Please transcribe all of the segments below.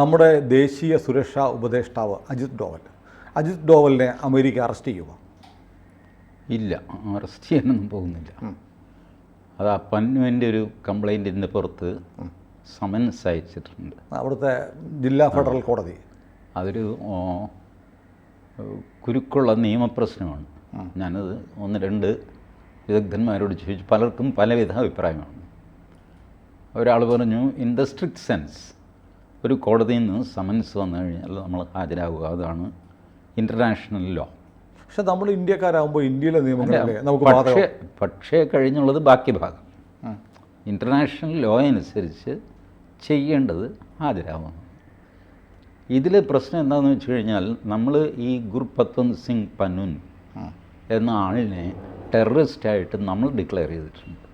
നമ്മുടെ ദേശീയ സുരക്ഷാ ഉപദേഷ്ടാവ് അജിത് ഡോവലിനെ അമേരിക്ക അറസ്റ്റ് ചെയ്യുമോ? ഇല്ല, അറസ്റ്റ് ചെയ്യാനൊന്നും പോകുന്നില്ല. അത് ആ പന്നുവിൻ്റെ ഒരു കംപ്ലൈൻറ്റിൻ്റെ പുറത്ത് സമൻസ് അയച്ചിട്ടുണ്ട് അവിടുത്തെ ജില്ലാ ഫെഡറൽ കോടതി. അതൊരു കുരുക്കുള്ള നിയമപ്രശ്നമാണ്. ഞാനത് ഒന്ന് രണ്ട് വിദഗ്ധന്മാരോട് ചോദിച്ചു, പലർക്കും പലവിധ അഭിപ്രായമാണ്. ഒരാൾ പറഞ്ഞു, ഇൻ ദ സ്ട്രിക്റ്റ് സെൻസ് ഒരു കോടതിയിൽ നിന്ന് സമൻസ് വന്നു കഴിഞ്ഞാൽ നമ്മൾ ഹാജരാകുക, അതാണ് ഇൻ്റർനാഷണൽ ലോ. പക്ഷെ നമ്മൾ ഇന്ത്യക്കാരാകുമ്പോൾ ഇന്ത്യയിലെ നിയമങ്ങളല്ലേ നമുക്ക്. പക്ഷേ കഴിഞ്ഞുള്ളത് ബാക്കി ഭാഗം. ഇൻ്റർനാഷണൽ ലോ അനുസരിച്ച് ചെയ്യേണ്ടത് ഹാജരാകുന്നു. ഇതിൽ പ്രശ്നം എന്താണെന്ന് വെച്ച് കഴിഞ്ഞാൽ, നമ്മൾ ഈ ഗുർപത്വന്ത് സിംഗ് പന്നുൻ എന്ന ആളിനെ ടെററിസ്റ്റായിട്ട് നമ്മൾ ഡിക്ലെയർ ചെയ്തിട്ടുണ്ട്.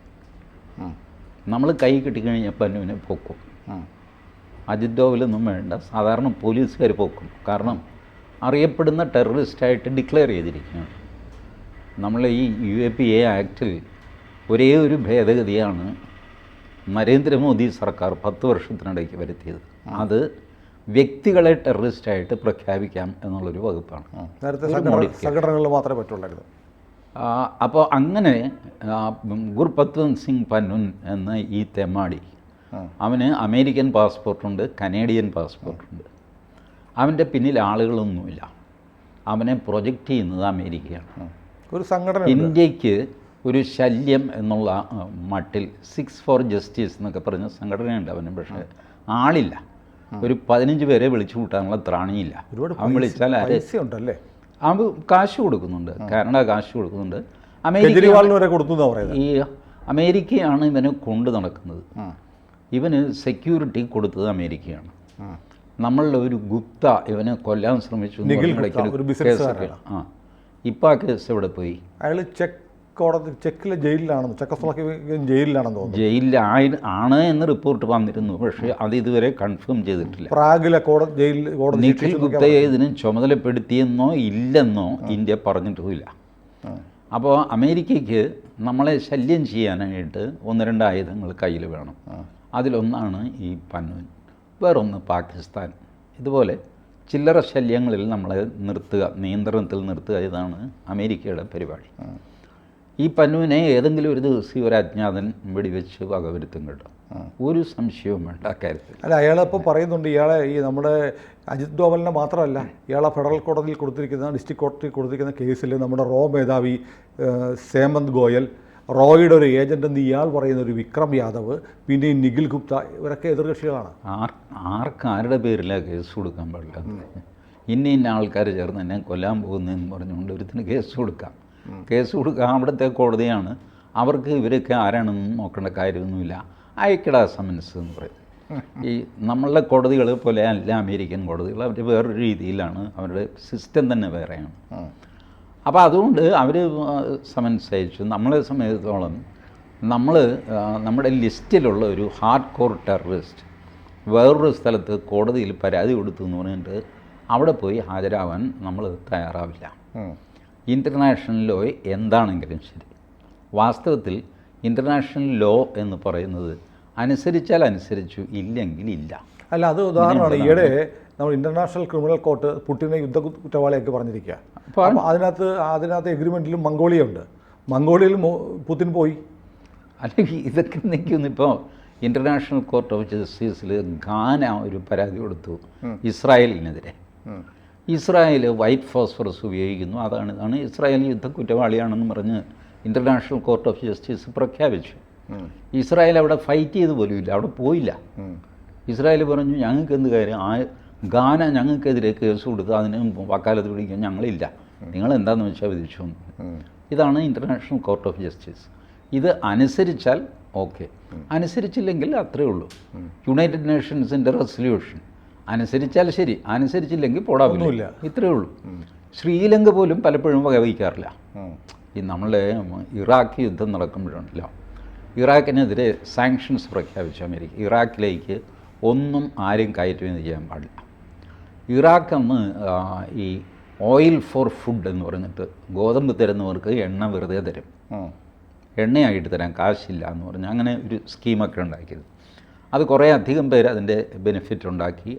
നമ്മൾ കൈ കിട്ടിക്കഴിഞ്ഞാൽ പന്നുവിനെ പൊക്കും. അജിത് ഡോവലൊന്നും വേണ്ട, സാധാരണ പോലീസുകാർ പൊക്കും. കാരണം അറിയപ്പെടുന്ന ടെററിസ്റ്റായിട്ട് ഡിക്ലെയർ ചെയ്തിരിക്കുകയാണ്. നമ്മൾ ഈ UAPA ആക്റ്റിൽ ഒരേ ഒരു ഭേദഗതിയാണ് നരേന്ദ്രമോദി സർക്കാർ 10 വർഷത്തിനിടയ്ക്ക് വരുത്തിയത്. അത് വ്യക്തികളെ ടെററിസ്റ്റായിട്ട് പ്രഖ്യാപിക്കാം എന്നുള്ളൊരു വകുപ്പാണ്. സംഘടനകളിൽ മാത്രമേ പറ്റുള്ളൂ. അപ്പോൾ അങ്ങനെ ഗുർപത്വന്ത് സിംഗ് പന്നുൻ എന്ന ഈ തെമ്മാടി, അവന് അമേരിക്കൻ പാസ്പോർട്ടുണ്ട്, കനേഡിയൻ പാസ്പോർട്ടുണ്ട്. അവൻ്റെ പിന്നിൽ ആളുകളൊന്നുമില്ല. അവനെ പ്രൊജക്റ്റ് ചെയ്യുന്നത് അമേരിക്കയാണ്. ഒരു സംഘടന ഇന്ത്യക്ക് ഒരു ശല്യം എന്നുള്ള മട്ടിൽ 6 for Justice എന്നൊക്കെ പറഞ്ഞ സംഘടനയുണ്ട് അവന്. പക്ഷേ ആളില്ല. ഒരു 15 പേരെ വിളിച്ചു കൂട്ടാനുള്ള ത്രാണിയില്ല. അവൻ വിളിച്ചാൽ ഉണ്ടല്ലേ, അവൻ കാശ് കൊടുക്കുന്നുണ്ട്, കാനഡ കാശ് കൊടുക്കുന്നുണ്ട്. ഈ അമേരിക്കയാണ് ഇവനെ കൊണ്ട് നടക്കുന്നത്. ഇവന് സെക്യൂരിറ്റി കൊടുത്തത് അമേരിക്കയാണ്. നമ്മളുടെ ഒരു ഗുപ്ത ഇവനെ കൊല്ലാൻ ശ്രമിച്ചു. ഇപ്പം ആ കേസ് എവിടെ പോയി? അയാൾ ചെക്കിലെ ജയിലിലാണെന്ന്, ജയിലിലാണെന്ന് തോന്നുന്നു. ജയിലിലാണ് എന്ന് റിപ്പോർട്ട് വന്നിരുന്നു. പക്ഷേ അത് ഇതുവരെ കൺഫേം ചെയ്തിട്ടില്ല. പ്രാഗിലെ നിഖിൽ ഗുപ്തയെ ഇതിന് ചുമതലപ്പെടുത്തിയെന്നോ ഇല്ലെന്നോ ഇന്ത്യ പറഞ്ഞിട്ടുമില്ല. അപ്പോൾ അമേരിക്കയ്ക്ക് നമ്മളെ ശല്യം ചെയ്യാനായിട്ട് 1-2 ആയുധങ്ങൾ കയ്യിൽ വേണം. അതിലൊന്നാണ് ഈ പന്നുൻ, വേറൊന്ന് പാകിസ്ഥാൻ. ഇതുപോലെ ചില്ലറ ശല്യങ്ങളിൽ നമ്മളെ നിർത്തുക, നിയന്ത്രണത്തിൽ നിർത്തുക, ഇതാണ് അമേരിക്കയുടെ പരിപാടി. ഈ പന്നുവിനെ ഏതെങ്കിലും ഒരു ദിവസം ഒരു അജ്ഞാതൻ വെടിവെച്ച് വകവരുത്തും കേട്ടോ, ഒരു സംശയവും വേണ്ട അക്കാര്യത്തിൽ. അല്ല, അയാളിപ്പോൾ പറയുന്നുണ്ട്, ഇയാളെ ഈ നമ്മുടെ അജിത് ഡോവലിനെ മാത്രമല്ല, ഇയാളെ ഫെഡറൽ കോടതിയിൽ കൊടുത്തിരിക്കുന്ന, ഡിസ്ട്രിക്ട് കോടതിയിൽ കൊടുത്തിരിക്കുന്ന കേസിൽ നമ്മുടെ റോ മേധാവി സേമന്ത് ഗോയൽ, റോയുടെ ഒരു ഏജൻ്റ് എന്ന് ഇയാൾ പറയുന്ന ഒരു വിക്രം യാദവ്, പിന്നെ ഈ നിഖിൽ ഗുപ്ത, ഇവരൊക്കെ എതിർകക്ഷികളാണ്. ആർക്കാരുടെ പേരിലാണ് കേസ് കൊടുക്കാൻ പാടില്ല? ഇന്ന ആൾക്കാർ ചേർന്ന് എന്നെ കൊല്ലാൻ പോകുന്നതെന്ന് പറഞ്ഞുകൊണ്ട് ഒരുത്തിന് കേസ് കൊടുക്കാം. അവിടുത്തെ കോടതിയാണ്. അവർക്ക് ഇവരൊക്കെ ആരാണെന്ന് നോക്കേണ്ട കാര്യമൊന്നുമില്ല. അയക്കടാ സമൻസ് എന്ന് പറയും. ഈ നമ്മളുടെ കോടതികൾ പോലെ അല്ല അമേരിക്കൻ കോടതികൾ. അവർ വേറൊരു രീതിയിലാണ്, അവരുടെ സിസ്റ്റം തന്നെ വേറെയാണ്. അപ്പോൾ അതുകൊണ്ട് അവർ സമൻസ് അയച്ചു. നമ്മളെ സംബന്ധിച്ചിടത്തോളം നമ്മുടെ ലിസ്റ്റിലുള്ള ഒരു ഹാർഡ് കോർ ടെററിസ്റ്റ് വേറൊരു സ്ഥലത്ത് കോടതിയിൽ പരാതി കൊടുത്തു എന്ന് പറഞ്ഞിട്ട് അവിടെ പോയി ഹാജരാവാൻ നമ്മൾ തയ്യാറാവില്ല. ഇൻ്റർനാഷണൽ ലോ എന്താണെങ്കിലും ശരി, വാസ്തവത്തിൽ ഇൻ്റർനാഷണൽ ലോ എന്ന് പറയുന്നത് അനുസരിച്ചാൽ അനുസരിച്ചു, ഇല്ലെങ്കിൽ ഇല്ല. അല്ല, അത് ഉദാഹരണമാണ്. ഈയിടെ നമ്മൾ ഇൻ്റർനാഷണൽ ക്രിമിനൽ കോർട്ട് പുടിനെ യുദ്ധ കുറ്റവാളിയൊക്കെ പറഞ്ഞിരിക്കുക. അപ്പോൾ അതിനകത്ത് എഗ്രിമെൻറ്റിലും മംഗോളിയ ഉണ്ട്. മംഗോളിയയിൽ പുടിൻ പോയി. അല്ലെങ്കിൽ ഇതൊക്കെ നിൽക്കുന്നു. ഇപ്പോൾ ഇൻ്റർനാഷണൽ കോർട്ട് ഓഫ് ജസ്റ്റിസിൽ ഗാന ഒരു പരാതി കൊടുത്തു ഇസ്രായേലിനെതിരെ. ഇസ്രായേൽ വൈറ്റ് ഫോസ്ഫറസ് ഉപയോഗിക്കുന്നു, ഇതാണ് ഇസ്രായേൽ യുദ്ധ കുറ്റവാളിയാണെന്ന് പറഞ്ഞ് ഇൻ്റർനാഷണൽ കോർട്ട് ഓഫ് ജസ്റ്റിസ് പ്രഖ്യാപിച്ചു. ഇസ്രായേൽ അവിടെ ഫൈറ്റ് ചെയ്ത് പോലുമില്ല, അവിടെ പോയില്ല. ഇസ്രായേൽ പറഞ്ഞു, ഞങ്ങൾക്ക് എന്ത് കാര്യം, ഗാന ഞങ്ങൾക്കെതിരെ കേസ് കൊടുത്ത് അതിന് വക്കാലത്ത് പിടിക്കാൻ ഞങ്ങളില്ല, നിങ്ങൾ എന്താണെന്ന് വെച്ചാൽ വിധിച്ചു. ഇതാണ് ഇൻ്റർനാഷണൽ കോർട്ട് ഓഫ് ജസ്റ്റിസ്. ഇത് അനുസരിച്ചാൽ ഓക്കെ, അനുസരിച്ചില്ലെങ്കിൽ അത്രയേ ഉള്ളൂ. യുണൈറ്റഡ് നേഷൻസിൻ്റെ റെസൊല്യൂഷൻ അനുസരിച്ചാൽ ശരി, അനുസരിച്ചില്ലെങ്കിൽ പോടാവില്ല, ഇത്രയേ ഉള്ളൂ. ശ്രീലങ്ക പോലും പലപ്പോഴും വകവയ്ക്കാറില്ല. ഈ നമ്മളെ ഇറാഖ് യുദ്ധം നടക്കുമ്പോഴാണല്ലോ, ഇറാഖിനെതിരെ സാങ്ഷൻസ് പ്രഖ്യാപിച്ചു അമേരിക്ക. ഇറാഖിലേക്ക് ഒന്നും ആരും കയറ്റുമതി ചെയ്യാൻ പാടില്ല. ഇറാഖ് അന്ന് ഈ ഓയിൽ ഫോർ ഫുഡ് എന്ന് പറഞ്ഞിട്ട് ഗോതമ്പ് തരുന്നവർക്ക് എണ്ണ വെറുതെ തരും, എണ്ണയായിട്ട് തരാൻ കാശില്ല എന്ന് പറഞ്ഞ് അങ്ങനെ ഒരു സ്കീമൊക്കെ ഉണ്ടാക്കിയത്. അത് കുറേ അധികം പേര് അതിൻ്റെ ബെനിഫിറ്റ് ഉണ്ടാക്കി.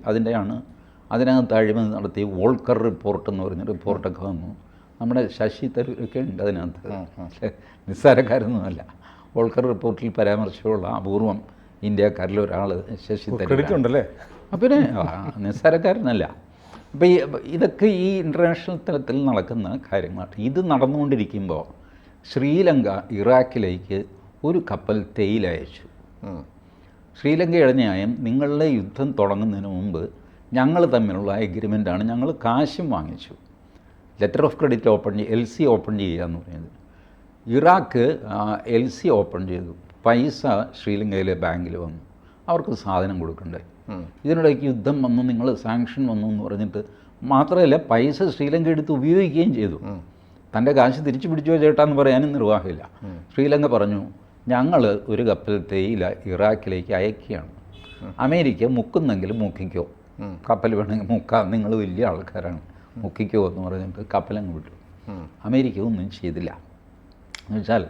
അതിനകത്ത് അഴിമതി നടത്തി വോൾക്കർ റിപ്പോർട്ട് എന്ന് പറഞ്ഞ റിപ്പോർട്ടൊക്കെ വന്നു. നമ്മുടെ ശശി തരൂരൊക്കെ ഉണ്ട് അതിനകത്ത്, നിസ്സാരക്കാരൊന്നുമല്ല. വോൾക്കർ റിപ്പോർട്ടിൽ പരാമർശമുള്ള അപൂർവം ഇന്ത്യക്കാരിൽ ഒരാൾ ശശി തരൂർ. പിന്നെ നിസ്സാരക്കാരനല്ല. അപ്പോൾ ഇതൊക്കെ ഈ ഇൻ്റർനാഷണൽ തലത്തിൽ നടക്കുന്ന കാര്യങ്ങളാണ്. ഇത് നടന്നുകൊണ്ടിരിക്കുമ്പോൾ ശ്രീലങ്ക ഇറാഖിലേക്ക് ഒരു കപ്പൽ തേയില അയച്ചു. ശ്രീലങ്കയുടെ ന്യായം, നിങ്ങളുടെ യുദ്ധം തുടങ്ങുന്നതിന് മുമ്പ് ഞങ്ങൾ തമ്മിലുള്ള എഗ്രിമെൻ്റാണ്, ഞങ്ങൾ കാശും വാങ്ങിച്ചു. Letter of credit LC open ചെയ്യുക എന്ന് പറയുന്നത്. ഇറാഖ് LC ഓപ്പൺ ചെയ്തു. പൈസ ശ്രീലങ്കയിലെ ബാങ്കിൽ വന്നു. അവർക്ക് സാധനം കൊടുക്കണ്ടേ? ഇതിനിടയ്ക്ക് യുദ്ധം വന്നു, നിങ്ങൾ സാങ്ഷൻ വന്നു എന്ന് പറഞ്ഞിട്ട് മാത്രമല്ല, പൈസ ശ്രീലങ്ക എടുത്ത് ഉപയോഗിക്കുകയും ചെയ്തു. തൻ്റെ കാശ് തിരിച്ചു പിടിച്ചോ ചേട്ടാന്ന് പറയാനും നിർവാഹമില്ല. ശ്രീലങ്ക പറഞ്ഞു, ഞങ്ങൾ ഒരു കപ്പൽ തേയില ഇറാഖിലേക്ക് അയക്കുകയാണ്. അമേരിക്ക മുക്കുന്നെങ്കിലും മുക്കിക്കോ, കപ്പൽ വേണമെങ്കിൽ മുക്കാം, നിങ്ങൾ വലിയ ആൾക്കാരാണ്, മുക്കിക്കോ എന്ന് പറഞ്ഞിട്ട് കപ്പലങ്ങ് വിട്ടു. അമേരിക്ക ഒന്നും ചെയ്തില്ല. എന്നുവെച്ചാൽ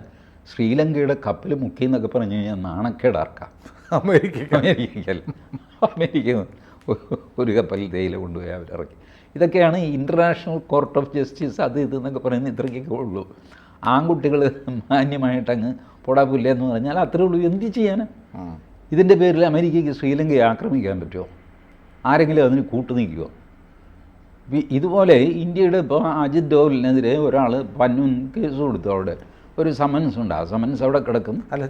ശ്രീലങ്കയുടെ കപ്പൽ മുക്കി എന്നൊക്കെ പറഞ്ഞു കഴിഞ്ഞാൽ നാണക്കേടാർക്കാം. അമേരിക്ക ഒരു കപ്പൽ തേയില കൊണ്ടുപോയി അവരിറക്കി. ഇതൊക്കെയാണ് ഇൻ്റർനാഷണൽ കോർട്ട് ഓഫ് ജസ്റ്റിസ് അത് ഇതെന്നൊക്കെ പറയുന്നത്. ഇത്രയ്ക്കൊക്കെ ഉള്ളൂ. ആൺകുട്ടികൾ മാന്യമായിട്ടങ്ങ് പൊടാപ്പില്ല എന്ന് പറഞ്ഞാൽ അത്രേ ഉള്ളൂ. എന്ത് ചെയ്യാൻ? ഇതിൻ്റെ പേരിൽ അമേരിക്കയ്ക്ക് ശ്രീലങ്കയെ ആക്രമിക്കാൻ പറ്റുമോ? ആരെങ്കിലും അതിന് കൂട്ടുനിൽക്കുമോ? ഇതുപോലെ ഇന്ത്യയുടെ ഇപ്പോൾ അജിത് ഡോവലിനെതിരെ ഒരാൾ പന്നൂൻ കേസ് കൊടുത്തു. അവിടെ ഒരു സമൻസ് ഉണ്ട്. ആ സമൻസ് അവിടെ കിടക്കും. അല്ല,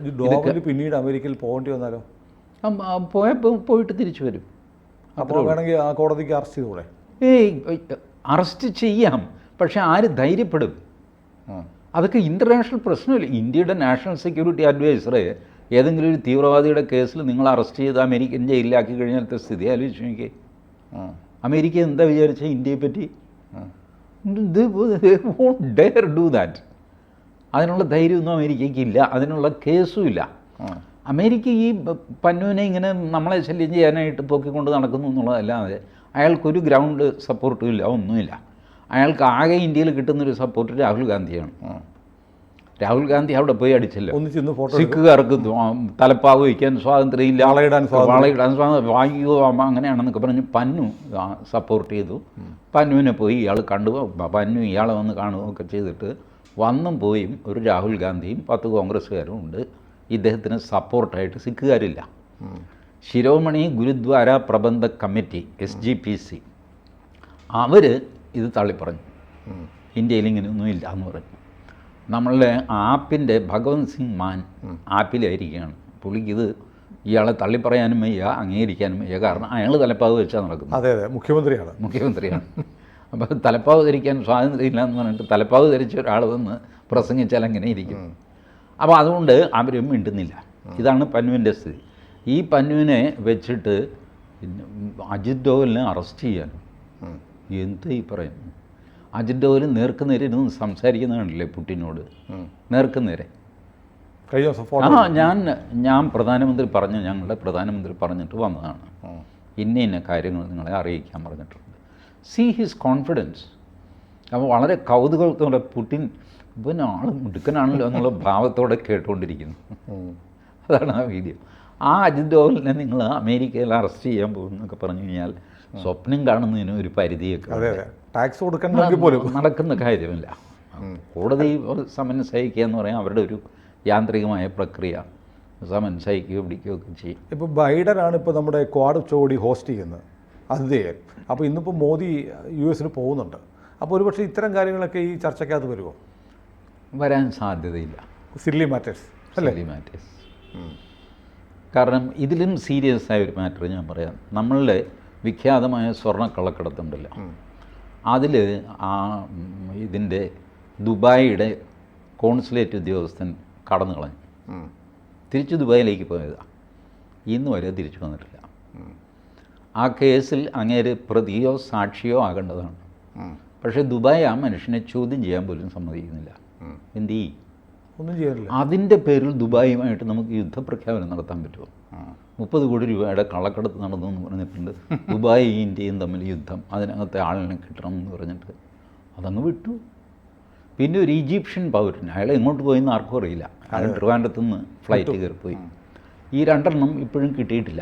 പിന്നീട് അമേരിക്കയിൽ പോകേണ്ടി വന്നാലോ? പോയിട്ട് തിരിച്ചു വരും. അപ്പോൾ വേണമെങ്കിൽ ആ കോടതിക്ക് അറസ്റ്റ് ചെയ്തൂടെ? അറസ്റ്റ് ചെയ്യാം, പക്ഷെ ആര് ധൈര്യപ്പെടും? അതൊക്കെ ഇൻ്റർനാഷണൽ പ്രശ്നമില്ല. ഇന്ത്യയുടെ നാഷണൽ സെക്യൂരിറ്റി അഡ്വൈസറെ ഏതെങ്കിലും ഒരു തീവ്രവാദിയുടെ കേസിൽ നിങ്ങൾ അറസ്റ്റ് ചെയ്ത് അമേരിക്കൻ ജയിലിലാക്കി കഴിഞ്ഞാലത്തെ സ്ഥിതി ആലോചിച്ച് നോക്കിയേ. അമേരിക്ക എന്താ വിചാരിച്ചാൽ ഇന്ത്യയെ പറ്റി? Dare do that. അതിനുള്ള ധൈര്യമൊന്നും അമേരിക്കയ്ക്ക് ഇല്ല, അതിനുള്ള കേസും ഇല്ല. അമേരിക്ക ഈ പന്നുവിനെ ഇങ്ങനെ നമ്മളെ ശല്യം ചെയ്യാനായിട്ട് പൊക്കിക്കൊണ്ട് നടക്കുന്നു എന്നുള്ളതല്ലാതെ അയാൾക്കൊരു ഗ്രൗണ്ട് സപ്പോർട്ടും ഇല്ല, ഒന്നുമില്ല. അയാൾക്ക് ആകെ ഇന്ത്യയിൽ കിട്ടുന്നൊരു സപ്പോർട്ട് രാഹുൽ ഗാന്ധിയാണ്. രാഹുൽ ഗാന്ധി അവിടെ പോയി അടിച്ചല്ലോ. സിഖുകാർക്ക് തലപ്പാവ് വയ്ക്കാൻ സ്വാതന്ത്ര്യമില്ല, വളയിടാൻ സ്വാതന്ത്ര്യം, വായു അങ്ങനെയാണെന്നൊക്കെ പറഞ്ഞ് പന്നു സപ്പോർട്ട് ചെയ്തു. പന്നുവിനെ പോയി ഇയാൾ കണ്ടു, പന്നു ഇയാളെ വന്ന് കാണുകയൊക്കെ ചെയ്തിട്ട് വന്നും പോയും ഒരു രാഹുൽ ഗാന്ധിയും 10 കോൺഗ്രസ്സുകാരും ഉണ്ട്. ഇദ്ദേഹത്തിന് സപ്പോർട്ടായിട്ട് സിഖുകാരില്ല. ശിരോമണി ഗുരുദ്വാര പ്രബന്ധ കമ്മിറ്റി SGPC അവർ ഇത് തള്ളിപ്പറഞ്ഞു. ഇന്ത്യയിൽ ഇങ്ങനെയൊന്നും ഇല്ല എന്ന് പറഞ്ഞു. നമ്മളുടെ ആപ്പിൻ്റെ ഭഗവന്ത് സിംഗ് മാൻ ആപ്പിലായിരിക്കുകയാണ്. പുള്ളിക്കിത് ഇയാളെ തള്ളിപ്പറയാനും വയ്യ, അംഗീകരിക്കാനും വയ്യ. കാരണം അയാൾ തലപ്പാവ് വെച്ചാൽ നടക്കുന്നത്. അതെ, മുഖ്യമന്ത്രിയാണ്. അപ്പോൾ തലപ്പാവ് ധരിക്കാൻ സ്വാതന്ത്ര്യമില്ല എന്ന് പറഞ്ഞിട്ട് തലപ്പാവ് ധരിച്ച ഒരാൾ വന്ന് പ്രസംഗിച്ചാൽ അങ്ങനെ ഇരിക്കും. അപ്പോൾ അതുകൊണ്ട് അവരും മിണ്ടുന്നില്ല. ഇതാണ് പന്നുവിൻ്റെ സ്ഥിതി. ഈ പന്നുവിനെ വെച്ചിട്ട് അജിത് ഡോവലിനെ അറസ്റ്റ് ചെയ്യാനും എന്താ ഈ പറയുന്നു? അജിത് ഡോവൽ നേർക്കുനേരെ ഇരുന്ന് സംസാരിക്കുന്നതാണല്ലേ പുടിനോട്, നേർക്കുനേരെ. ഞാൻ പ്രധാനമന്ത്രി പറഞ്ഞു, ഞങ്ങളുടെ പ്രധാനമന്ത്രി പറഞ്ഞിട്ട് വന്നതാണ്, ഇന്ന കാര്യങ്ങൾ നിങ്ങളെ അറിയിക്കാൻ പറഞ്ഞിട്ടുണ്ട്. See his confidence. അപ്പോൾ വളരെ കൗതുകത്തോടെ പുടിൻ പിന്നെ ആൾ മിടുക്കനാണല്ലോ എന്നുള്ള ഭാവത്തോടെ കേട്ടുകൊണ്ടിരിക്കുന്നു. അതാണ് ആ വീഡിയോ. ആ അജിത് ഡോവലിനെ നിങ്ങൾ അമേരിക്കയിൽ അറസ്റ്റ് ചെയ്യാൻ പോകുന്നൊക്കെ പറഞ്ഞു കഴിഞ്ഞാൽ സ്വപ്നം കാണുന്നതിന് ഒരു പരിധിയൊക്കെ ടാക്സ് കൊടുക്കണമെങ്കിൽ പോലും നടക്കുന്ന കാര്യമില്ല. കോടതി സമൻസ് അയക്കുക എന്ന് പറയാൻ അവരുടെ ഒരു യാന്ത്രികമായ പ്രക്രിയ. സമൻസ് അയക്കുകയോ പിടിക്കുകയൊക്കെ ചെയ്യും. ഇപ്പോൾ ബൈഡനാണ് ഇപ്പോൾ നമ്മുടെ ക്വാഡ് ഉച്ചകോടി ഹോസ്റ്റ് ചെയ്യുന്നത്, അതിഥേയൻ. അപ്പോൾ ഇന്നിപ്പോൾ മോദി US പോകുന്നുണ്ട്. അപ്പോൾ ഒരുപക്ഷെ ഇത്തരം കാര്യങ്ങളൊക്കെ ഈ ചർച്ചയ്ക്കകത്ത് വരുമോ? വരാൻ സാധ്യതയില്ല. Silly matters. കാരണം ഇതിലും സീരിയസ് ആയ ഒരു മാറ്റർ ഞാൻ പറയാം. നമ്മളുടെ വിഖ്യാതമായ സ്വർണ്ണക്കള്ളക്കടത്തുണ്ടല്ലോ, അതിൽ ഇതിൻ്റെ ദുബായിയുടെ കോൺസുലേറ്റ് ഉദ്യോഗസ്ഥൻ കടന്നു കളഞ്ഞു. തിരിച്ച് ദുബായിലേക്ക് പോയതാണ്. ഇന്ന് വരെ തിരിച്ചു വന്നിട്ടില്ല. ആ കേസിൽ അങ്ങേര് പ്രതിയോ സാക്ഷിയോ ആകേണ്ടതാണ്. പക്ഷേ ദുബായ് ആ മനുഷ്യനെ ചോദ്യം ചെയ്യാൻ പോലും സമ്മതിക്കുന്നില്ല. എന്ത് ചെയ്യും? ഒന്നും ചെയ്യാറില്ല. അതിൻ്റെ പേരിൽ ദുബായുമായിട്ട് നമുക്ക് യുദ്ധപ്രഖ്യാപനം നടത്താൻ പറ്റുമോ? 30 കോടി രൂപയുടെ കള്ളക്കടത്ത് നടന്നു എന്ന് പറഞ്ഞിട്ടുണ്ട്. ദുബായ് ഇന്ത്യയും തമ്മിൽ യുദ്ധം, അതിനകത്തെ ആളിനെ കിട്ടണം എന്ന് പറഞ്ഞിട്ട് അതങ്ങ് വിട്ടു. പിന്നെ ഒരു ഈജിപ്ഷ്യൻ പൗരൻ, അയാൾ എങ്ങോട്ട് പോയെന്ന് ആർക്കും അറിയില്ല. അയാൾ ട്രിവാൻഡ്രത്തു നിന്ന് ഫ്ലൈറ്റ് കയറിപ്പോയി. ഈ 2 ഇപ്പോഴും കിട്ടിയിട്ടില്ല.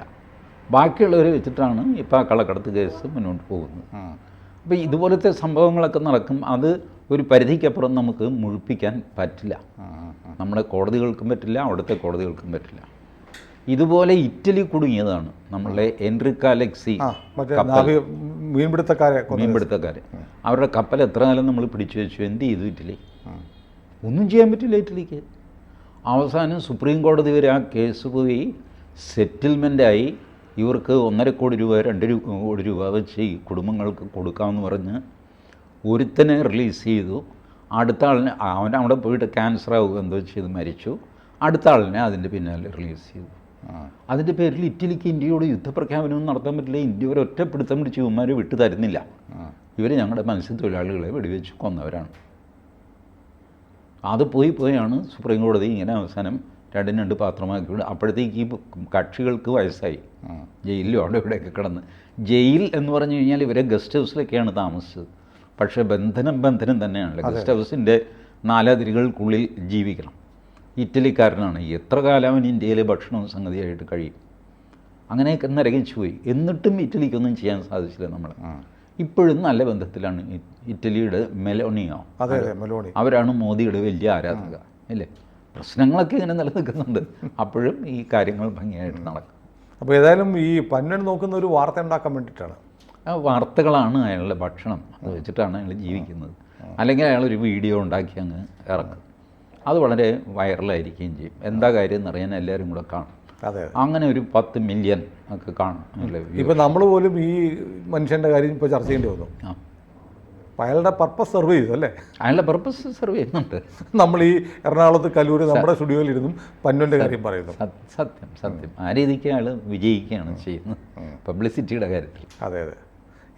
ബാക്കിയുള്ളവരെ വെച്ചിട്ടാണ് ഇപ്പോൾ ആ കള്ളക്കടത്ത് കേസ് മുന്നോട്ട് പോകുന്നത്. അപ്പോൾ ഇതുപോലത്തെ സംഭവങ്ങളൊക്കെ നടക്കും. അത് ഒരു പരിധിക്കപ്പുറം നമുക്ക് മുഴിപ്പിക്കാൻ പറ്റില്ല. നമ്മുടെ കോടതികൾക്കും പറ്റില്ല, അവിടുത്തെ കോടതികൾക്കും പറ്റില്ല. ഇതുപോലെ ഇറ്റലി കുടുങ്ങിയതാണ് നമ്മളുടെ എൻറിക്ക ലെക്സി മീൻപിടുത്തക്കാരെ. അവരുടെ കപ്പൽ എത്ര കാലം നമ്മൾ പിടിച്ചു വെച്ചു. എന്ത് ചെയ്തു ഇറ്റലി? ഒന്നും ചെയ്യാൻ പറ്റില്ല ഇറ്റലിക്ക്. അവസാനം സുപ്രീം കോടതി വരെ ആ കേസ് പോയി സെറ്റിൽമെൻറ്റായി. ഇവർക്ക് 1.5 കോടി രൂപ 2 കോടി രൂപ വെച്ച് ഈ കുടുംബങ്ങൾക്ക് കൊടുക്കാമെന്ന് പറഞ്ഞ് ഒരുത്തനെ റിലീസ് ചെയ്തു. അടുത്ത ആളിനെ അവൻ അവിടെ പോയിട്ട് ക്യാൻസർ ആവുക എന്തോ ചെയ്ത് മരിച്ചു. അടുത്ത ആളിനെ അതിൻ്റെ പിന്നാലെ റിലീസ് ചെയ്തു. അതിൻ്റെ പേരിൽ ഇറ്റലിക്ക് ഇന്ത്യയോട് യുദ്ധപ്രഖ്യാപനവും നടത്താൻ പറ്റില്ല. ഇന്ത്യ ഒരു ഒറ്റപ്പിടുത്തം പിടിച്ച് ഇവന്മാർ വിട്ടു തരുന്നില്ല. ഇവർ ഞങ്ങളുടെ മത്സ്യത്തൊഴിലാളികളെ വെടിവെച്ച് കൊന്നവരാണ്. അത് പോയാണ് സുപ്രീം കോടതി ഇങ്ങനെ അവസാനം 2 പാത്രമാക്കി വിടും. അപ്പോഴത്തേക്ക് ഈ കക്ഷികൾക്ക് വയസ്സായി. ജയിലിലും അവിടെ ഇവിടെയൊക്കെ കിടന്ന്. ജയിൽ എന്ന് പറഞ്ഞു കഴിഞ്ഞാൽ ഇവരെ ഗസ്റ്റ് ഹൗസിലൊക്കെയാണ് താമസിച്ചത്. പക്ഷേ ബന്ധനം തന്നെയാണല്ലോ. ഗസ്റ്റ് ഹൗസിൻ്റെ 4 അതിരുകൾക്കുള്ളിൽ ജീവിക്കണം. ഇറ്റലിക്കാരനാണ്. എത്ര കാലം അവൻ ഇന്ത്യയിലെ ഭക്ഷണവും സംഗതിയായിട്ട് കഴിയും. അങ്ങനെയൊക്കെ നരകിച്ചു പോയി. എന്നിട്ടും ഇറ്റലിക്കൊന്നും ചെയ്യാൻ സാധിച്ചില്ല നമ്മൾ. ഇപ്പോഴും നല്ല ബന്ധത്തിലാണ് ഇറ്റലിയുടെ മെലോണിയോ. അവരാണ് മോദിയുടെ വലിയ ആരാധക അല്ലേ. പ്രശ്നങ്ങളൊക്കെ ഇങ്ങനെ നിലനിൽക്കുന്നുണ്ട്. അപ്പോഴും ഈ കാര്യങ്ങൾ ഭംഗിയായിട്ട് നടക്കും. അപ്പോൾ ഏതായാലും ഈ പന്നൻ നോക്കുന്ന ഒരു വാർത്ത ഉണ്ടാക്കാൻ വേണ്ടിയിട്ടാണ്. ആ വാർത്തകളാണ് അയാളുടെ ഭക്ഷണം. അത് വെച്ചിട്ടാണ് അയാൾ ജീവിക്കുന്നത്. അല്ലെങ്കിൽ അയാളൊരു വീഡിയോ ഉണ്ടാക്കി അങ്ങ് ഇറക്കും. അത് വളരെ വൈറലായിരിക്കുകയും ചെയ്യും. എന്താ കാര്യം എന്നറിയാൻ എല്ലാവരും കൂടെ കാണും. അതെ, അങ്ങനെ ഒരു 10 മില്യൺ ഒക്കെ കാണും. ഇപ്പോൾ നമ്മൾ പോലും ഈ മനുഷ്യൻ്റെ കാര്യം ഇപ്പോൾ ചർച്ച ചെയ്യേണ്ടി വന്നു. അയാളുടെ പർപ്പസ് സെർവ് ചെയ്തു അല്ലേ? അയാളുടെ പർപ്പസ് സെർവ് ചെയ്യുന്നുണ്ട്. നമ്മൾ ഈ എറണാകുളത്ത് കല്ലൂര് നമ്മുടെ സ്റ്റുഡിയോയിലിരുന്നും പന്നൻ്റെ കാര്യം പറയുന്നു. സത്യം ആ രീതിക്ക് അയാൾ വിജയിക്കുകയാണ് ചെയ്യുന്നത് പബ്ലിസിറ്റിയുടെ കാര്യത്തിൽ. അതെ.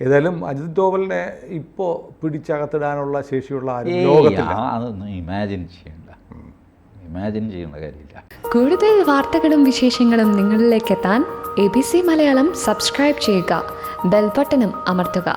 ഏതായാലും അജിത് ഡോവലിനെ ഇപ്പോൾ പിടിച്ചകത്തിടാനുള്ള ശേഷിയുള്ള ലോകത്തില്ല. അതൊന്നും ഇമാജിൻ ചെയ്യേണ്ട കാര്യമില്ല. കൂടുതൽ വാർത്തകളും വിശേഷങ്ങളും നിങ്ങളിലേക്ക് എത്താൻ ABC മലയാളം സബ്സ്ക്രൈബ് ചെയ്യുക, ബെൽ ബട്ടണും അമർത്തുക.